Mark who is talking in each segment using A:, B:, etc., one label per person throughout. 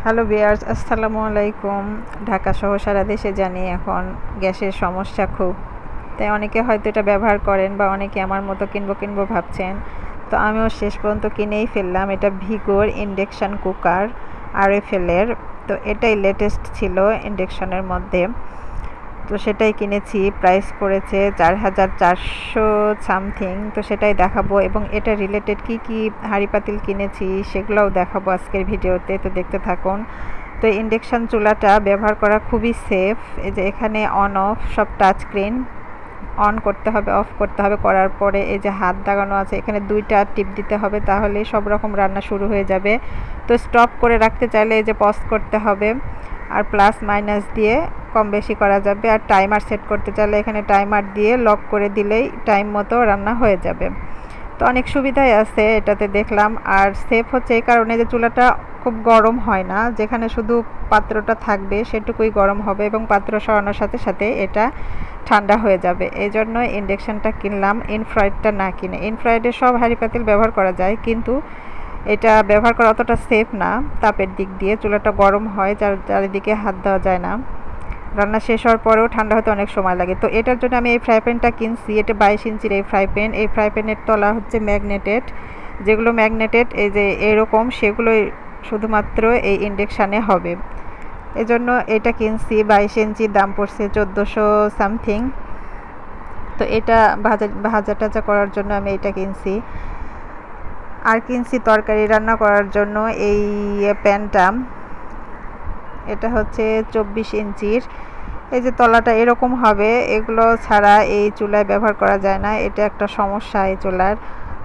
A: Hello viewers, আসসালামু আলাইকুম। ঢাকা সহ সারা দেশে জানি এখন গ্যাসের সমস্যা খুব, তাই অনেকে হয়তো এটা ব্যবহার করেন বা অনেকে আমার মতো কিনবো ভাবছেন। তো আমিও শেষ পর্যন্ত কিনেই ফেললাম। এটা ভিগোর ইন্ডাকশান কুকার RFL-এর। তো এটাই লেটেস্ট ছিল ইন্ডাকশানের মধ্যে, তো সেটাই কিনেছি। প্রাইস পড়েছে 4400 সামথিং। তো সেটাই দেখাবো এবং এটা রিলেটেড কি হাঁড়ি পাতিল কিনেছি সেগুলোও দেখাবো আজকের ভিডিওতে, তো দেখতে থাকুন। তো ইন্ডাকশান চুলাটা ব্যবহার করা খুবই সেফ। এই যে এখানে অন অফ সব টাচ স্ক্রিন, অন করতে হবে, অফ করতে হবে, করার পরে এই যে হাত দাগানো আছে, এখানে 2টা টিপ দিতে হবে, তাহলেই সব রকম রান্না শুরু হয়ে যাবে। তো স্টপ করে রাখতে চাইলে এই যে পজ করতে হবে, আর প্লাস মাইনাস দিয়ে কম বেশি করা যাবে। আর টাইমার সেট করতে চাইলে এখানে টাইমার দিয়ে লক করে দিলেই টাইম মতো রান্না হয়ে যাবে। তো অনেক সুবিধাই আছে এটাতে দেখলাম। আর সেফ হচ্ছে এই কারণে যে চুলাটা খুব গরম হয় না, যেখানে শুধু পাত্রটা থাকবে সেটুকুই গরম হবে এবং পাত্র সরানোর সাথে সাথে এটা ঠান্ডা হয়ে যাবে। এই জন্য ইন্ডাকশানটা কিনলাম, ইনফ্রারেডটা না কিনে। ইনফ্রারেডে সব হাঁড়ি পাতিল ব্যবহার করা যায়, কিন্তু এটা ব্যবহার করা অতটা সেফ না। তাপের দিক দিয়ে চুলাটা গরম হয়, চারিদিকে হাত দেওয়া যায় না। রান্না শেষ হওয়ার পরেও ঠান্ডা হতে অনেক সময় লাগে। তো এটার জন্য আমি এই ফ্রাই প্যানটা কিনছি। এটা 22 ইঞ্চির এই ফ্রাই প্যান। এই ফ্রাই প্যানের তলা হচ্ছে ম্যাগনেটেড। যেগুলো ম্যাগনেটেড এই যে এরকম, সেগুলোই শুধুমাত্র এই ইন্ডাকশানে হবে। এজন্য এটা কিনছি। 22 ইঞ্চির দাম পড়ছে 1400 সামথিং। তো এটা ভাজা টাজা করার জন্য আমি এটা কিনছি। আর কিনছি তরকারি রান্না করার জন্য এই প্যানটা। এটা হচ্ছে 24 ইঞ্চির। এই যে তলাটা এরকম হবে, এগুলো ছাড়া এই চুলায় ব্যবহার করা যায় না। এটা একটা সমস্যা এই চুলার।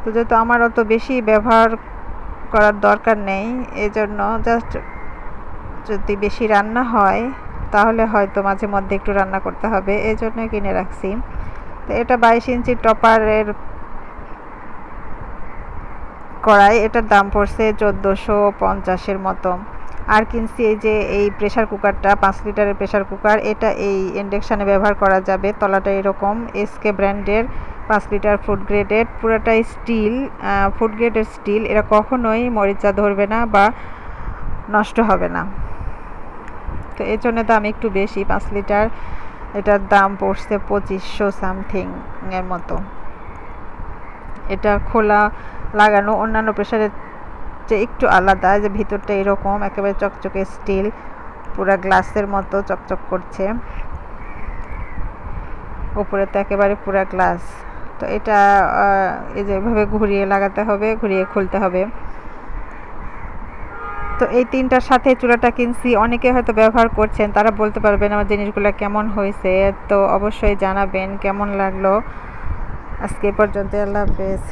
A: তো যেহেতু আমার অত বেশি ব্যবহার করার দরকার নেই, এজন্য জাস্ট যদি বেশি রান্না হয় তাহলে হয়তো মাঝে মধ্যে একটু রান্না করতে হবে, এই জন্য কিনে রাখছি। তো এটা 22 ইঞ্চির টপারের কড়াই। এটার দাম পড়ছে 1450-এর মতো। আর কিনছি এই যে এই প্রেশার কুকারটা, 5 লিটারের প্রেশার কুকার। এটা এই ইন্ডাকশানে ব্যবহার করা যাবে। তলাটা এরকম SK ব্র্যান্ডের, 5 লিটার, ফুড গ্রেডেড, পুরোটাই স্টিল, ফুড গ্রেডের স্টিল। এরা কখনোই মরিচা ধরবে না বা নষ্ট হবে না। তো এর জন্য দাম একটু বেশি, 5 লিটার। এটার দাম পড়ছে 2500 সামথিং এর মতো। এটা খোলা লাগানো, অন্যান্য প্রেশারের যে একটু আলাদা, যে ভিতরটা এরকম একেবারে চকচকে স্টিল, পুরা গ্লাসের মতো চকচক করছে। উপরে তো একেবারে পুরা গ্লাস। তো এটা এই যে এভাবে ঘুরিয়ে লাগাতে হবে, ঘুরিয়ে খুলতে হবে। তো এই 3টার সাথে চুলাটা কিনছি। অনেকে হয়তো ব্যবহার করছেন, তারা বলতে পারবেন আমার জিনিসগুলো কেমন হয়েছে। তো অবশ্যই জানাবেন কেমন লাগলো। আজকে পর্যন্ত, আল্লাহ হাফেজ।